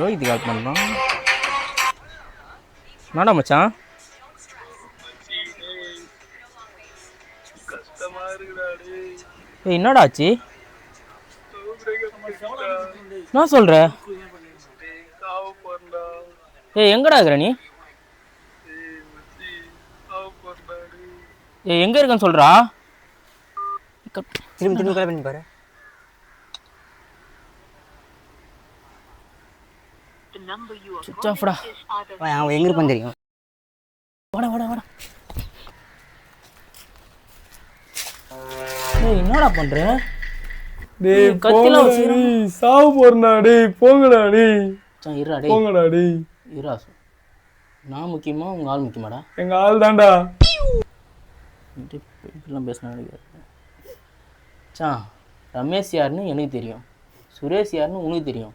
ரோஹித் கால் பண்ணுறான். என்னடா மச்சான்? என்னடா ஆச்சு? நான் சொல்ற எங்கடா இருக்கிற நீ? எங்க இருக்கன்னு சொல்றா. திரும்பி திரும்பி பண்ணி பாரு. அவன் எங்க இருப்பான்னு தெரியும். வாடா வாடா வாடா. என்னடா பண்ற? டேய் கத்தில சாவு போறடா. டேய் போங்கடா. டேய் இருடா. டேய் போங்கடா. டேய் இருடா. நான் முக்கியமா உங்க ஆள் முக்கியமாடா? எங்க ஆள் தான்டா. இப்படிலாம் பேசினா சான். ரமேஷ் யாருன்னு எனக்கு தெரியும், சுரேஷ் யாருன்னு உனக்கு தெரியும்.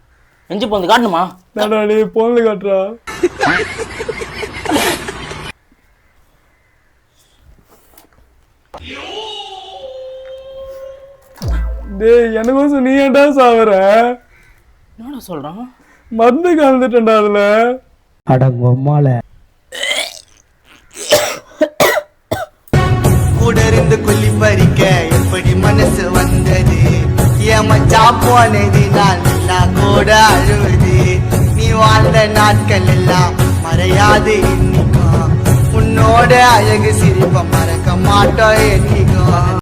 நெஞ்சு போந்து காட்டணுமா? டேய் போன்ல காட்டுறா. டேய் எனக்கும் நீ ஏன்டா சாவற? என்னடா சொல்றான்? மருந்து கலந்துட்டேன்டா அதுல. அட பொம்மால கூட இருந்து கொல்லி பறிக்க எப்படி மனசு வந்தது? ஏமச்சா போனது நான் கூட அழுவது. நீ வாழ்ந்த நாட்கள் எல்லாம் மறையாது இன்னைக்கும். உன்னோட அழகு சிரிப்ப மறக்க மாட்டோம் என்னைக்கும்.